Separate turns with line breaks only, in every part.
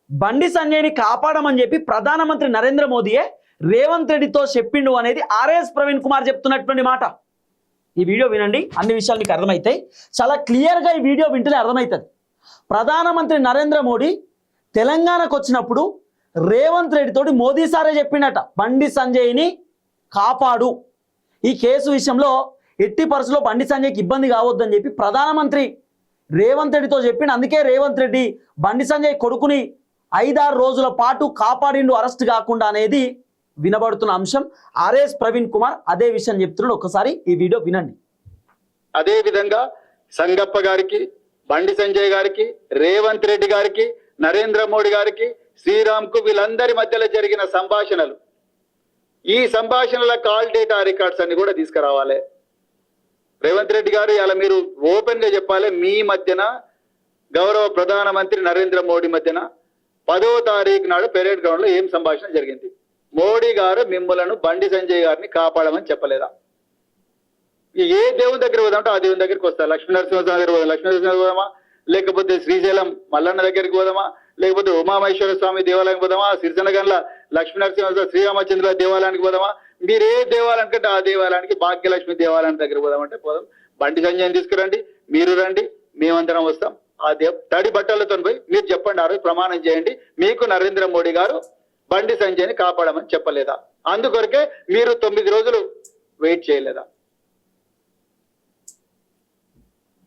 బండి సంజయ్ని కాపాడమని చెప్పి ప్రధానమంత్రి నరేంద్ర మోదీయే రేవంత్ రెడ్డితో చెప్పిండు అనేది ఆర్ఎస్ ప్రవీణ్ కుమార్ చెప్తున్నటువంటి మాట. ఈ వీడియో వినండి, అన్ని విషయాలు మీకు అర్థమవుతాయి. చాలా క్లియర్గా ఈ వీడియో వింటేనే అర్థమవుతుంది. ప్రధానమంత్రి నరేంద్ర మోడీ తెలంగాణకు వచ్చినప్పుడు రేవంత్ రెడ్డితోటి మోదీ సారే చెప్పిండట, బండి సంజయ్ని కాపాడు, ఈ కేసు విషయంలో ఎట్టి పరిస్థితుల్లో బండి సంజయ్కి ఇబ్బంది కావద్దని చెప్పి ప్రధానమంత్రి రేవంత్ రెడ్డితో చెప్పిండు. అందుకే రేవంత్ రెడ్డి బండి సంజయ్ కొడుకుని 5-6 రోజుల పాటు కాపాడిండు అరెస్ట్ కాకుండా అనేది వినబడుతున్న అంశం. ఆర్ఎస్ ప్రవీణ్ కుమార్ అదే విషయం చెప్తున్నాడు. ఒకసారి ఈ వీడియో వినండి.
అదే విధంగా సంగప్ప గారికి, బండి సంజయ్ గారికి, రేవంత్ రెడ్డి గారికి, నరేంద్ర మోడీ గారికి, శ్రీరామ్ కు వీళ్ళందరి మధ్యలో జరిగిన సంభాషణలు, ఈ సంభాషణల కాల్ డేటా రికార్డ్స్ అన్ని కూడా తీసుకురావాలి. రేవంత్ రెడ్డి గారు ఇలా మీరు ఓపెన్ గా చెప్పాలి, మీ మధ్యన గౌరవ ప్రధానమంత్రి నరేంద్ర మోడీ మధ్యన 10వ తారీఖు నాడు పెరేడ్ గ్రౌండ్ లో ఏం సంభాషణ జరిగింది? మోడీ గారు మిమ్మలను బండి సంజయ్ గారిని కాపాడమని చెప్పలేదా? ఏ దేవుని దగ్గర పోదామంటే ఆ దేవుని దగ్గరికి వస్తా, లక్ష్మీనరసింహ దగ్గర పోదాం, లక్ష్మీనరసింహ పోదామా, లేకపోతే శ్రీశైలం మల్లన్న దగ్గరికి పోదామా, లేకపోతే ఉమామహేశ్వర స్వామి దేవాలయానికి పోదామా, సిరిసనగండ్ల లక్ష్మీనరసింహ శ్రీరామచంద్ర దేవాలయానికి పోదామా, మీరు ఏ దేవాలయానికి అంటే ఆ దేవాలయానికి, భాగ్యలక్ష్మి దేవాలయం దగ్గర పోదామంటే పోదాం. బండి సంజయ్ని తీసుకురండి, మీరు రండి, మేమందరం వస్తాం. ఆ తడి బట్టలతో పోయి మీరు చెప్పండి, ఆ రోజు ప్రమాణం చేయండి, మీకు నరేంద్ర మోడీ గారు బండి సంజయ్ని కాపాడమని చెప్పలేదా? అందుకొరకే మీరు 9 రోజులు వెయిట్ చేయలేదా?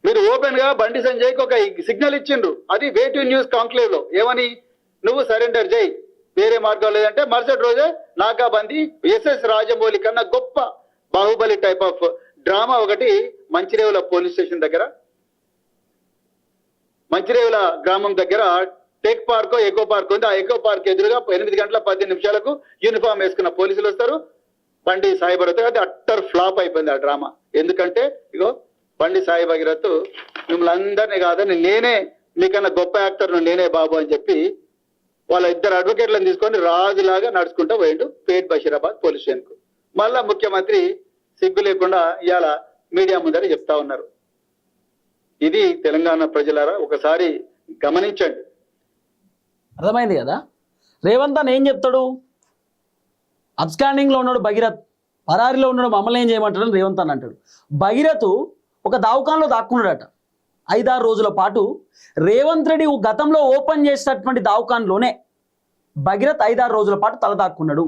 మీరు ఓపెన్ గా బండి సంజయ్కి ఒక సిగ్నల్ ఇచ్చిండ్రు, అది వేటివ్ న్యూస్ కాంక్లేవ్ లో. ఏమని? నువ్వు సరెండర్ చేయి, వేరే మార్గం లేదంటే మరుసటి రోజే నాకాబందీ ఎస్ఎస్ రాజమౌళి కన్నా గొప్ప బాహుబలి టైప్ ఆఫ్ డ్రామా ఒకటి మంచిరేవుల పోలీస్ స్టేషన్ దగ్గర, మంచిరేవుల గ్రామం దగ్గర టెక్ పార్క్, ఎకో పార్క్ ఉంది. ఆ ఎకో పార్క్ ఎదురుగా 8 గంటల 10 నిమిషాలకు యూనిఫామ్ వేసుకున్న పోలీసులు వస్తారు, బండి సాయి భగీరథ్. అది అట్టర్ ఫ్లాప్ అయిపోయింది ఆ డ్రామా. ఎందుకంటే ఇగో బండి సాయి భగీరథ్ మిమ్మల్ని అందరినీ కాదని నేనే మీకన్నా గొప్ప యాక్టర్ను నేనే బాబు అని చెప్పి వాళ్ళ 2 అడ్వకేట్లను తీసుకొని రాజులాగా నడుచుకుంటూ పోయిండు పేట్ బషీరాబాద్ పోలీస్ స్టేషన్ కు. మళ్ళా ముఖ్యమంత్రి సిగ్గు లేకుండా ఇవాళ మీడియా ముందర చెప్తా ఉన్నారు. ఇది తెలంగాణ ప్రజలారా ఒకసారి గమనించండి.
అర్థమైంది కదా? రేవంత్ అన్న ఏం చెప్తాడు? అబ్స్కాండింగ్లో ఉన్నాడు భగీరథ్, పరారిలో ఉన్నాడు, మమ్మల్ని ఏం చేయమంటాడు రేవంత్ అన్న అంటాడు. భగీరథ్ ఒక దావకాన్లో దాక్కున్నాడట 5-6 రోజుల పాటు. రేవంత్ రెడ్డి గతంలో ఓపెన్ చేసినటువంటి దావకాన్లోనే భగీరథ్ 5-6 రోజుల పాటు తల దాక్కున్నాడు.